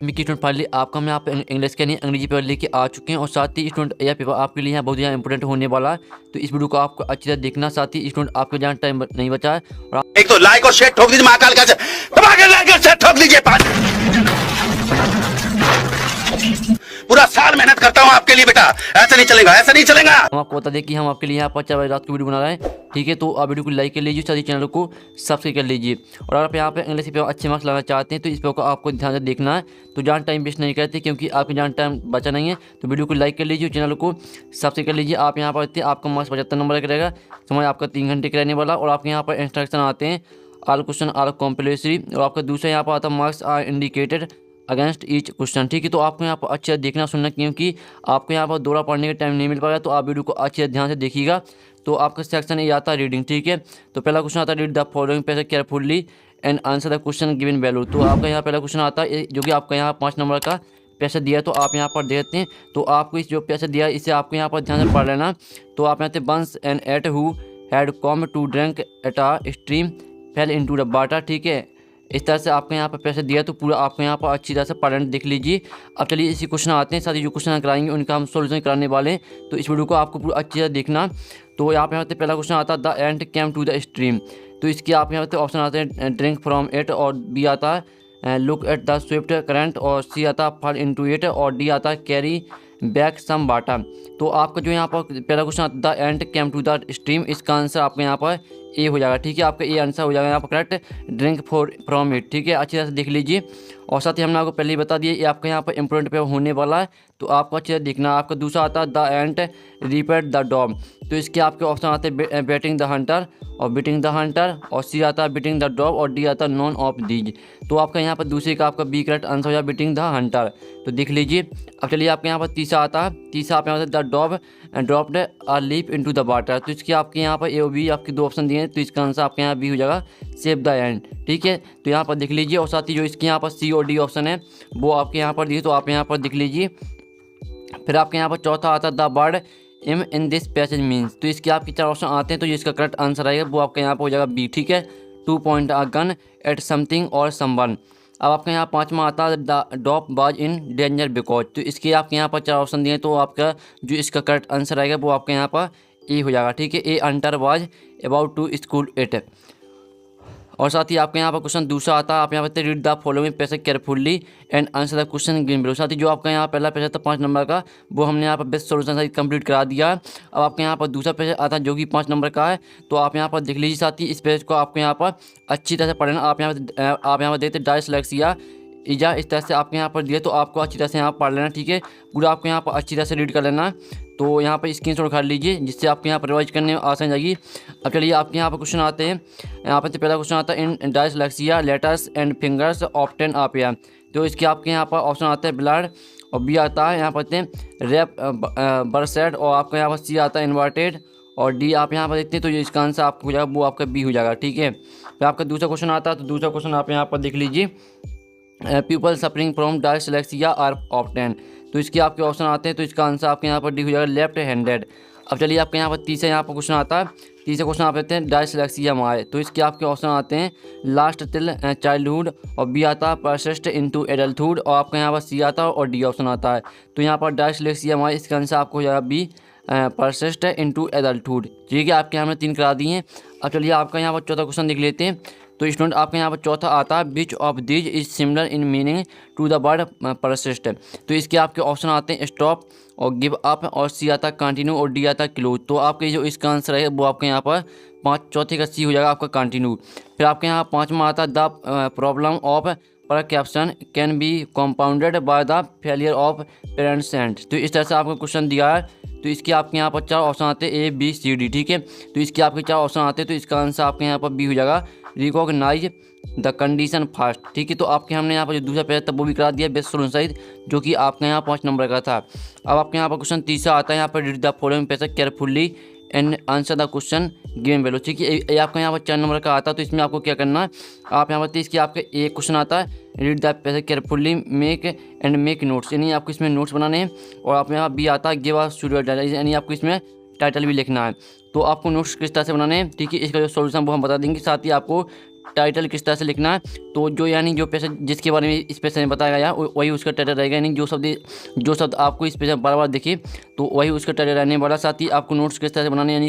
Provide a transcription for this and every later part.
Mickey student finally आपका मैं आप इंग्लिश के नहीं अंग्रेजी पेपर लेके आ चुके हैं और साथ ही स्टूडेंट यह पेपर आपके लिए यहाँ बहुत ज़्यादा इंपॉर्टेंट होने वाला है। तो इस वीडियो को आपको अच्छी तरह देखना, साथ ही स्टूडेंट आपके जहाँ टाइम नहीं बचा है और एक तो लाइक और शेयर ठोक दीजिए महाकाल का दबा के लाइक और शेयर ठोक दीजिए पूरा साल मेहनत करता हूँ आपके लिए बेटा, ऐसा नहीं चलेगा, ऐसा नहीं चलेगा। हम आपको बता दें कि हम आपके लिए यहाँ पर 4 बजे रात को वीडियो बना रहे हैं, ठीक है। तो आप वीडियो को लाइक कर लीजिए, साथ ही चैनल को सब्सक्राइब कर लीजिए। और अगर आप यहाँ पे इंग्लिश पेपर अच्छे मार्क्स लाना चाहते हैं तो इस पेपर को आपको ध्यान से देखना है। तो जहाँ टाइम वेस्ट नहीं करते, क्योंकि आपके जहाँ टाइम बचा नहीं है, तो वीडियो को लाइक कर लीजिए, चैनल को सब्सक्राइब कर लीजिए। आप यहाँ पर आपका मार्क्स 75 नंबर का रहेगा, समय आपका 3 घंटे का रहने वाला। और आपके यहाँ पर इंस्ट्रक्शन आते हैं, ऑल क्वेश्चन आर कॉम्पल्सरी। और आपका दूसरा यहाँ पर आता है marks are indicated against each question, ठीक है। तो आपको यहाँ पर अच्छे से देखना सुनना, क्योंकि आपको यहाँ पर दोहरा पढ़ने का टाइम नहीं मिल पाएगा। तो आप वीडियो को अच्छे से ध्यान से देखिएगा। तो आपका सेक्शन ये आता है रीडिंग, ठीक है। तो पहला क्वेश्चन आता है read the following passage carefully and answer the question given value. तो आपका यहाँ पहला क्वेश्चन आता है जो कि आपका यहाँ 5 नंबर का पैसा दिया है, तो आप यहाँ पर देखते हैं। तो आपको इस जो पैसा दिया है इसे आपको यहाँ पर ध्यान से पढ़ लेना। तो आप यहाँ पे buns and ate who had come to drink at a stream fell into the water, ठीक है। इस तरह से आपको यहाँ पर पैसे दिया, तो पूरा आपको यहाँ पर अच्छी तरह से पढ़ना देख लीजिए। अब चलिए इसी क्वेश्चन आते हैं, साथ ही जो क्वेश्चन कराएंगे उनका हम सोल्यूशन कराने वाले हैं। तो इस वीडियो को आपको पूरा अच्छी तरह देखना। तो यहाँ पे पहला क्वेश्चन आता है the ant came to the stream. तो इसके आप यहाँ पे ऑप्शन आते हैं ड्रिंक फ्रॉम इट, और बी आता है look at the swift current, और सी आता है फॉल इनटू इट, और डी आता है कैरी बैक सम वाटर। तो आपका जो यहाँ पर पहला क्वेश्चन आता है the ant came to the stream, इसका आंसर आपका यहाँ पर ए हो जाएगा, ठीक है। आपका ए आंसर हो जाएगा यहाँ पर करेक्ट, ड्रिंक फ्रॉम इट, ठीक है। अच्छी तरह से देख लीजिए। और साथ ही हमने आपको पहले ही बता दिया ये आपका यहाँ पर इंपॉर्टेंट पेपर होने वाला है, तो आपको अच्छी तरह देखना। आपका दूसरा आता है द एंट रिपेट द डॉग। तो इसके आपके ऑप्शन आते हैं बेटिंग द हंटर और बीटिंग द हंटर, और सी आता है बीटिंग द डॉग, और डी आता है नॉन ऑफ दीज। तो आपका यहाँ पर दूसरे का आपका बी करेक्ट आंसर हो जाएगा बीटिंग द हंटर। तो देख लीजिए। अब चलिए आपके यहाँ पर तीसरा आता है, तीसरा आप यहाँ पर the dog dropped a leaf into the water. तो इसके आपके यहाँ पर ए और बी आपके 2 ऑप्शन दिए हैं, तो इसका आंसर आपके यहाँ बी हो जाएगा सेव द एंड, ठीक है। तो यहाँ पर देख लीजिए। और साथ ही जो इसके यहाँ पर सी और डी ऑप्शन है वो आपके यहाँ पर दिए, तो आप यहाँ पर देख लीजिए। फिर आपके यहाँ पर चौथा आता है the word aim in this passage means. तो इसके आपके 4 ऑप्शन आते हैं, तो इसका करेक्ट आंसर आएगा वो आपका यहाँ पर हो जाएगा बी, ठीक है। 2 point a gun at something और समवन। अब आपके यहाँ 5वां आता है the dog was in danger because. तो इसके आपके यहाँ पर 4 ऑप्शन दिए, तो आपका जो इसका करेक्ट आंसर आएगा वो आपके यहाँ पर ए हो जाएगा, ठीक है। A hunter was about to school it. और साथ ही आपके यहाँ पर क्वेश्चन दूसरा आता है, आप यहाँ पर read the following passage carefully and answer the question given below. साथ ही जो आपका यहाँ पहला पैसेज था 5 नंबर का, वो हमने यहाँ पर बेस्ट सोल्यूशन कंप्लीट करा दिया है। अब आपके यहाँ पर दूसरा पैसेज आता है जो कि 5 नंबर का है, तो आप यहाँ पर देख लीजिए। साथ ही इस पैसेज को आपको यहाँ पर अच्छी तरह से पढ़ना। आप यहाँ पर देखते डायस्लेक्सिया ईजा, इस तरह से आपके यहाँ पर दिया, तो आपको अच्छी तरह से यहाँ पढ़ लेना, ठीक है। पूरा आपको यहाँ पर अच्छी तरह से रीड कर लेना। तो यहाँ पर स्क्रीनशॉट कर लीजिए, जिससे आपके यहाँ पर रिवाइज करने में आसान जाएगी। अब चलिए आपके यहाँ पर क्वेश्चन आते हैं। यहाँ पर पहला क्वेश्चन आता है इन डायस्लेक्सिया लेटर्स एंड फिंगर्स ऑप्टेन आपिया। तो इसके आपके यहाँ पर ऑप्शन आता है ब्लड, और बी आता है यहाँ पर रैप बरसेड, और आपका यहाँ पर सी आता है इन्वर्टेड, और डी आप यहाँ पर देखते हैं। तो जो इसका आंसर आपको हो जाएगा वो आपका बी हो जाएगा, ठीक है। फिर आपका दूसरा क्वेश्चन आता है, तो दूसरा क्वेश्चन आप यहाँ पर देख लीजिए। People suffering from dyslexia are often. तो इसके आपके ऑप्शन आते हैं, तो इसका आंसर आपके यहाँ पर डी हो जाएगा लेफ्ट हैंडेड। अब चलिए आपके यहाँ पर तीसरा यहाँ पर क्वेश्चन आता है। तीसरा क्वेश्चन आप लेते हैं डायस्लेक्सिया माए। तो इसके आपके ऑप्शन आते हैं लास्ट टिल चाइल्डहुड, और बी आता है परसिस्ट इनटू एडल्टहुड, और आपका यहाँ पर सी आता है, और डी ऑप्शन आता है। तो यहाँ पर डायस्लेक्सिया माए, इसका आंसर आपको हो जाएगा बी परसिस्ट इनटू एडल्टहुड, ठीक है। आपके यहाँ 3 करा दिए हैं। अब चलिए आपका यहाँ पर चौथा क्वेश्चन देख लेते हैं। तो स्टूडेंट आपके यहाँ पर चौथा आता है which of these is similar in meaning to the word persist. तो इसके आपके ऑप्शन आते हैं स्टॉप और गिव अप, और सी आता है कंटिन्यू, और डी आता है क्लोज। तो आपके जो इसका आंसर है वो आपके यहाँ पर चौथे का सी हो जाएगा आपका कंटिन्यू। फिर आपके यहाँ 5वां आता है the problem of perception can be compounded by the failure of parents and. तो इस तरह से आपको क्वेश्चन दिया है। तो इसके आपके यहाँ पर 4 ऑप्शन आते हैं ए बी सी डी, ठीक है। तो इसके आपके 4 ऑप्शन आते हैं, तो इसका आंसर आपके यहाँ पर बी हो जाएगा रिकॉग्नाइज द कंडीशन फर्स्ट, ठीक है। तो आपके हमने यहाँ पर जो दूसरा पेज था वो भी करा दिया बेस्ट सोल्यूशन सहित, जो कि आपके यहाँ 5 नंबर का था। अब आपके यहाँ पर क्वेश्चन तीसरा आता है, यहाँ पर read the following passage carefully and answer the question given below, ठीक है। ये आपका यहाँ पर 4 नंबर का आता है। तो इसमें आपको क्या करना है, आप यहाँ पर इसके आपके एक क्वेश्चन आता है read the passage carefully make notes, यानी आपको इसमें नोट्स बनाने हैं। और आप यहाँ बी आता है गिव अ स्टूडियो, यानी आपको इसमें टाइटल भी लिखना है। तो आपको नोट्स किस तरह से बनाने हैं, ठीक है, इसका जो सोल्यूशन वो हम बता देंगे। साथ ही आपको टाइटल किस तरह से लिखना है, तो जो यानी जो पेशेंट जिसके बारे में इस पेशेंट में बताया गया वही उसका टाइटल रहेगा, यानी जो शब्द आपको इस पेशेंट बार बार दिखे तो वही उसका टाइटल रहने वाला। साथ ही आपको नोट्स किस तरह से बनाने, यानी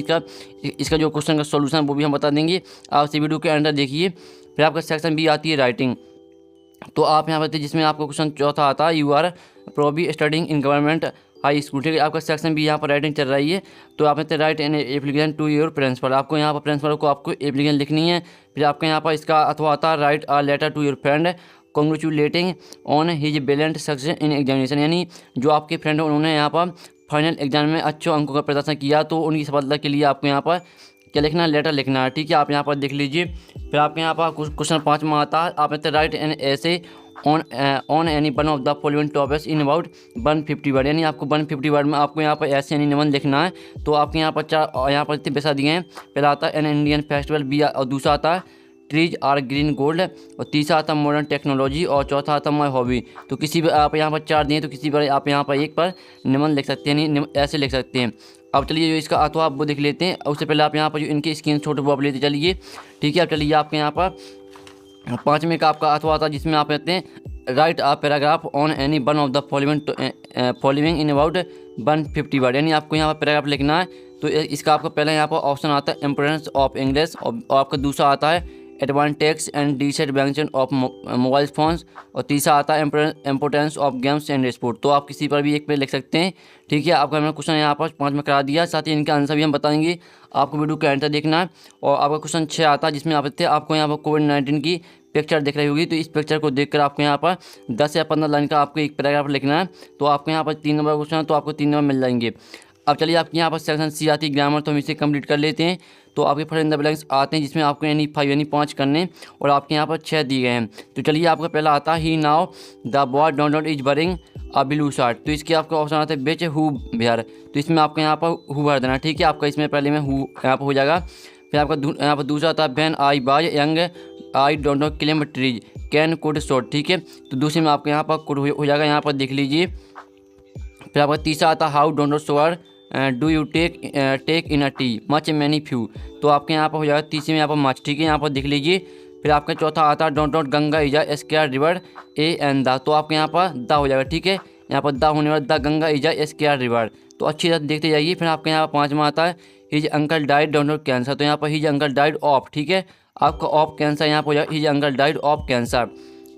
इसका जो क्वेश्चन का सोल्यूशन वो भी हम बता देंगे। आप इस वीडियो के अंदर देखिए। फिर आपका सेक्शन बी आती है राइटिंग। तो आप यहाँ पर जिसमें आपका क्वेश्चन चौथा आता है, you are probably studying in government high school, ठीक है। आपका सेक्शन भी यहाँ पर राइटिंग चल रही है। तो आप यहाँ write an application to your principal, आपको यहाँ पर प्रिंसिपल को आपको एप्लीकेशन लिखनी है। फिर आपके यहाँ पर इसका अथवा आता है write a letter to your friend congratulating on his brilliant success in examination, यानी जो आपके फ्रेंड हैं उन्होंने यहाँ पर फाइनल एग्जाम में अच्छे अंकों का प्रदर्शन किया, तो उनकी सफलता के लिए आपको यहाँ पर क्या लिखना है, लेटर लिखना है, ठीक है। आप यहाँ पर देख लीजिए। फिर आपके यहाँ पर क्वेश्चन 5 में आता है, आप राइट एन ऐसे on any one of the following topics in about 150 word, यानी आपको 150 वर्ड में आपको यहाँ पर ऐसे यानी निबंध लिखना है। तो आपके यहाँ पर यहाँ पर इतने पैसा दिए हैं। पहला आता है एन इंडियन फेस्टिवल, बी और दूसरा आता है ट्रीज आर ग्रीन गोल्ड, और तीसरा आता है मॉडर्न टेक्नोलॉजी, और चौथा आता है माई हॉबी। तो किसी भी आप यहाँ पर 4 दिए तो किसी पर आप यहाँ पर एक पर निबंध लिख सकते हैं, यानी ऐसे लिख सकते हैं। अब चलिए जो इसका अथवा आप वो देख लेते हैं। उससे पहले आप यहाँ पर जो इनके स्क्रीनशॉट वो आप लेते चलिए, ठीक है। अब चलिए आपके यहाँ पर 5वें का आपका अथवा आता है, जिसमें आप कहते हैं right a paragraph on any one of the following in about 150 word, यानी आपको यहाँ पर पैराग्राफ लिखना है। तो इसका आपका पहला यहाँ पर ऑप्शन आता है इम्पोर्टेंस ऑफ इंग्लिश, और आपका दूसरा आता है advantage and disadvantage of mobile phones, और तीसरा आता है importance of games and sport. तो आप किसी पर भी एक पे लिख सकते हैं, ठीक है। आपका मैंने क्वेश्चन यहाँ पर 5 में करा दिया, साथ ही इनका आंसर भी हम बताएंगे, आपको वीडियो के आंसर देखना है। और आपका क्वेश्चन 6 आता है, जिसमें आपको यहाँ पर कोविड-19 की पिक्चर दिख रही होगी। तो इस पिक्चर को देखकर आपको यहाँ पर 10 या 15 लाइन का आपको एक पैराग्राफ लिखना है। तो आपको यहाँ पर 3 नंबर क्वेश्चन है, तो आपको 3 नंबर मिल जाएंगे। अब चलिए आपके यहाँ पर सेक्शन सी आती है ग्रामर, तो हम इसे कंप्लीट कर लेते हैं। तो आपके फिल इन द ब्लैंक्स आते हैं, जिसमें आपको यानी 5 यानी 5 करने, और आपके यहाँ पर 6 दिए गए हैं। तो चलिए आपका पहला आता है he now the boy don't is wearing a blue shirt, तो इसके आपका ऑप्शन आता है बेच हु बिहार। तो इसमें आपको यहाँ पर हु भर देना, ठीक है। आपका इसमें पहले में हु यहाँ पर हो जाएगा। फिर आपका यहाँ पर दूसरा आता है व्हेन आई बाज young I don't know claim trees can could shot, ठीक है। तो दूसरे में आपको यहाँ पर कुड हो जाएगा, यहाँ पर देख लीजिए। फिर आपका तीसरा आता है how don't sure do you take in a tea much many few, तो आपके यहाँ पर हो जाएगा तीसरे में यहाँ पर मच, ठीक है। यहाँ पर देख लीजिए। फिर आपका चौथा आता है don't not Ganga is a square river a an the, तो आपके यहाँ पर द हो जाएगा, ठीक है। यहाँ पर द होने वाला the Ganga is a square river, तो अच्छी तरह देखते जाइए। फिर आपके यहाँ पर 5वां आता है his uncle died don't not cancer, तो यहाँ पर हिज अंकल डाइड ऑफ, ठीक है। आपका ऑफ कैंसर यहाँ पर हो जाएगा his uncle died of cancer.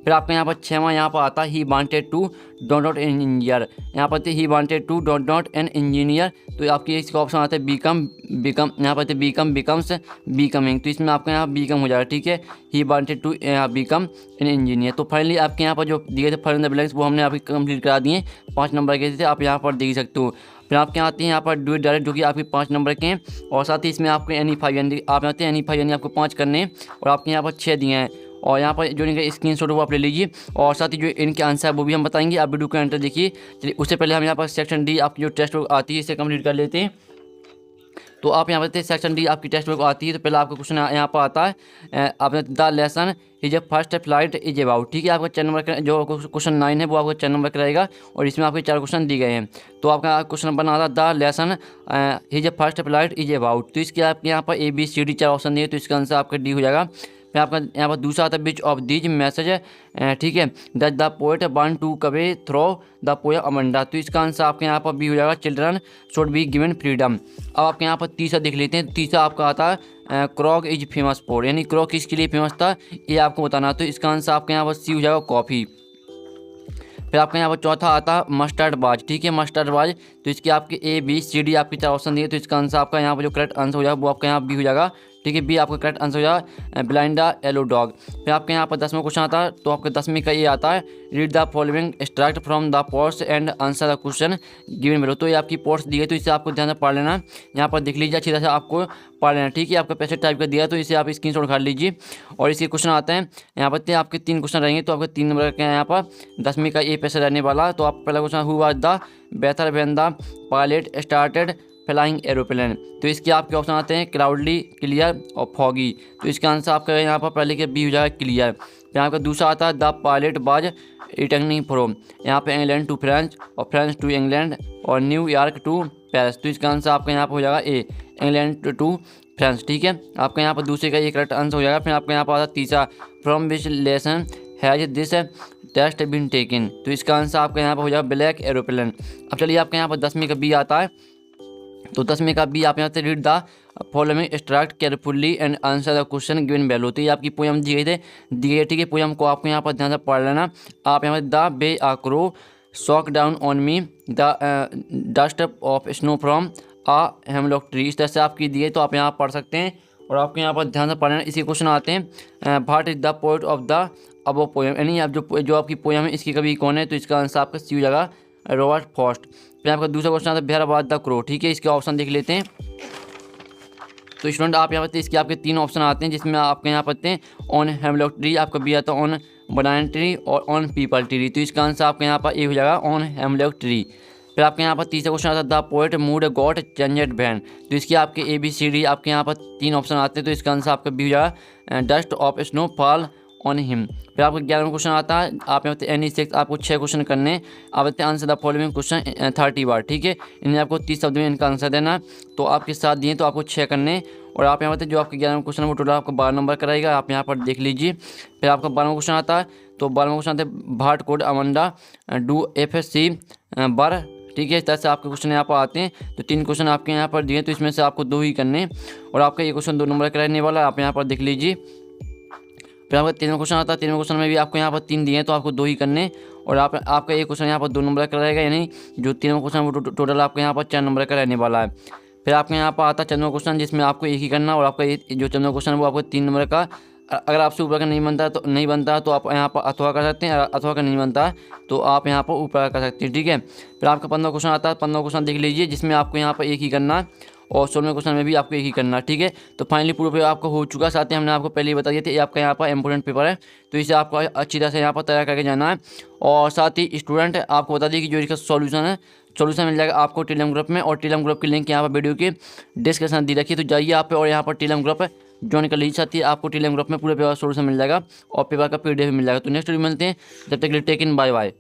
फिर आपका यहाँ पर 6वां यहाँ पर आता है he wanted to don't not an engineer, यहाँ पर he wanted to don't not an engineer, तो आपकी इसका ऑप्शन आता है बिकम, यहाँ पर बिकम्स बिकमिंग, तो इसमें आपका यहाँ बिकम हो जाएगा, ठीक है। He wanted to become an engineer. तो फाइनली आपके यहाँ पर जो दिए थे फिल इन द ब्लैंक्स वो हमने आपकी कंप्लीट करा दिए, 5 नंबर के थे, आप यहाँ पर देख सकते हो। फिर आपके आते हैं यहाँ पर डू इट डायरेक्ट, जो कि आपके 5 नंबर के हैं, और साथ ही इसमें आपको एनी 5 यानी आप आते हैं एनी 5 यानी आपको 5 करने हैं, और आपके यहाँ पर 6 दिए हैं। और यहाँ पर जो इनका स्क्रीनशॉट वो आप ले लीजिए, और साथ ही जो इनके आंसर है वो भी हम बताएंगे, आप वीडियो का आंसर देखिए। चलिए उससे पहले हम यहाँ पर सेक्शन डी आपकी जो टेस्ट बुक आती है इसे कंप्लीट कर लेते हैं। तो आप यहाँ पर सेक्शन डी आपकी टेस्ट बुक आती है। तो पहला आपका क्वेश्चन यहाँ पर आता है आपने the lesson is a first flight is about, ठीक है। आपका 4 नंबर का जो क्वेश्चन 9 है वो आपका 4 नंबर का रहेगा, और इसमें आपके 4 क्वेश्चन दिए गए हैं। तो आपका क्वेश्चन बना था the lesson is a first flight is about, तो इसके आपके यहाँ पर ABCD 4 ऑप्शन दिए, तो इसका आंसर आपका डी हो जाएगा। फिर आपका यहाँ पर दूसरा आता है बिच ऑफ दीज मैसेज, ठीक है, that the poet want to convey through the poem Amanda, तो इसका आंसर आपके यहाँ पर बी हो जाएगा children should be given freedom. अब आपके यहाँ पर तीसरा देख लेते हैं। तीसरा आपका आता है क्रॉक इज फेमस फॉर, यानी क्रॉक किसके लिए फेमस था ये आपको बताना, तो इसका आंसर आपके यहाँ पर सी हो जाएगा कॉफ़ी। फिर आपके यहाँ पर चौथा आता है मस्टर्ड बाज, ठीक है, मस्टर्ड बाज, तो इसके आपके ABCD आपके 4 ऑप्शन दिए, तो इसका आंसर आपका यहाँ पर जो करेक्ट आंसर हो जाएगा वो आपका यहाँ बी हो जाएगा, ठीक है। बी आपका करेक्ट आंसर हो जाएगा ब्लाइंडा येलो डॉग। फिर आपके यहाँ पर 10वां क्वेश्चन आता है, तो आपके 10वें का ये आता है read the following extract from the ports and answer the question given below, तो ये आपकी पोर्ट्स दी गई, तो इसे आपको ध्यान से पढ़ लेना। यहाँ पर देख लीजिए अच्छी तरह से आपको पढ़ लेना, ठीक है। आपका पैसेज टाइप का दिया है, तो इसे आप स्क्रीनशॉट उठा लीजिए। और इसके क्वेश्चन आते हैं यहाँ पर आपके 3 क्वेश्चन रहेंगे, तो आपके 3 नंबर के यहाँ पर 10वीं का ये पैसेज रहने वाला। तो आप पहला क्वेश्चन हु वाज द बेहतर when the pilot started flying aeroplane, तो इसके आपके ऑप्शन आते हैं क्लाउडली, क्लियर और फॉगी, तो इसका आंसर आपका यहाँ पर पहले के बी हो जाएगा क्लियर। फिर आपका दूसरा आता है the pilot was returning from, यहाँ पे इंग्लैंड टू फ्रांस और फ्रांस टू इंग्लैंड और न्यूयॉर्क टू पेरिस, तो इसका आंसर आपका यहाँ पर हो जाएगा ए इंग्लैंड टू फ्रेंड्स, ठीक है। आपका यहाँ पर दूसरे का एक करेक्ट आंसर हो जाएगा। फिर आपका यहाँ पर आता है तीसरा, from which lesson has this test been taken, तो इसका आंसर आपका यहाँ पर हो जाएगा ब्लैक एरोप्लेन। अब चलिए आपके यहाँ पर 10वीं का बी आता है, तो 10वीं का बी आप यहाँ से read the following extract carefully and answer the question given below. तो ये आपकी पोयम दी गई है, ठीक है। पोयम को आपको यहाँ पर ध्यान से पढ़ लेना। आप यहाँ पर the way a crow shook down on me the dust of snow from a hemlock tree, इस तरह से आपकी दी है, तो आप यहाँ पढ़ सकते हैं। और आपको यहाँ पर ध्यान से पढ़ना। इसी क्वेश्चन आते हैं, what is the poet of the above poem, यानी आप जो आपकी पोएम है इसकी कवि कौन है, तो इसका आंसर आपका सी हो जाएगा रॉबर्ट फ्रॉस्ट। फिर आपका दूसरा क्वेश्चन आता है वेयर अबाउट द क्रो, ठीक है। इसके ऑप्शन देख लेते हैं। तो स्टूडेंट आप यहाँ पर इसके आपके 3 ऑप्शन आते हैं, जिसमें आपके यहाँ पर हैं ऑन हेमलॉक ट्री, आपका बी आता है ऑन बनाना ट्री और ऑन पीपल ट्री, तो इसका आंसर आपके यहाँ पर ए हो जाएगा ऑन हेमलॉक ट्री। फिर आपके यहाँ पर तीसरा क्वेश्चन आता है the poet mood got changed when, तो इसके आपके ABCD आपके यहाँ पर 3 ऑप्शन आते हैं, तो इसका आंसर आपका बी हो जाएगा dust of snow fall on him. फिर आपका 11वां क्वेश्चन आता है, आप यहाँ पर एनी 6 आपको 6 क्वेश्चन करने, आप बताते हैं आंसर द फॉलोइंग क्वेश्चन 30 बार, ठीक है। इन्हें आपको 30 शब्द में इनका आंसर देना है, तो आपके साथ दिए तो आपको 6 करने। और आप यहाँ पर जो आपके 11वां क्वेश्चन है वो टोटल आपको 12 नंबर कराएगा, आप यहाँ पर देख लीजिए। फिर आपका 12वां क्वेश्चन आता है, तो 12वां क्वेश्चन आता है भाट कोड अमंडा डू FSC बर, ठीक है। इस तरह से आपके क्वेश्चन यहाँ पर आते हैं। तो 3 क्वेश्चन आपके यहाँ पर दिए, तो इसमें से आपको 2 ही करने, और आपका ये क्वेश्चन 2 नंबर का रहने वाला है, आप यहाँ पर देख लीजिए। फिर आपका 13वां क्वेश्चन आता है, 13वें क्वेश्चन में भी आपको यहाँ पर 3 दिए हैं, तो आपको 2 ही करने, और आपका एक क्वेश्चन यहाँ पर 2 नंबर का रहेगा, यानी जो 13वां क्वेश्चन वो टोटल आपके यहाँ पर 4 नंबर का रहने वाला है। फिर आपके यहाँ पर आता है 14वां क्वेश्चन, जिसमें आपको एक ही करना, और आपका जो 14वां क्वेश्चन है वो आपको 3 नंबर का। अगर आपसे ऊपर का नहीं बनता है तो आप यहाँ पर अथवा कर सकते हैं, अथवा का नहीं बनता है तो आप यहाँ पर ऊपर कर सकते हैं, ठीक है। फिर आपका 15वां क्वेश्चन आता है, 15वां क्वेश्चन देख लीजिए, जिसमें आपको यहाँ पर एक ही करना है, और 16वें क्वेश्चन में भी आपको एक ही करना है, ठीक है। तो फाइनली पूरा पेपर आपका हो चुका है। साथ ही हमने आपको पहले ही बता दिया था, ये आपका यहाँ पर इंपॉर्टेंट पेपर है, तो इसे आपको अच्छी तरह से यहाँ पर तैयार करके जाना है। और साथ ही स्टूडेंट आपको बता दिए कि जो इसका सॉल्यूशन मिल जाएगा आपको टेलीग्राम ग्रुप में, और टेलीग्राम ग्रुप की लिंक यहाँ पर वीडियो की डिस्क्रिप्शन दी रखी है, तो जाइए आप और यहाँ पर टेलीग्राम ग्रुप ज्वाइन कर लीजिए। साथ ही आपको टेलीग्राम ग्रुप में पूरे पेपर सॉल्यूशन मिल जाएगा और पेपर का PDF भी मिल जाएगा। तो नेक्स्ट वीडियो मिलते हैं, जब तक के लिए टेक इन, बाय बाय।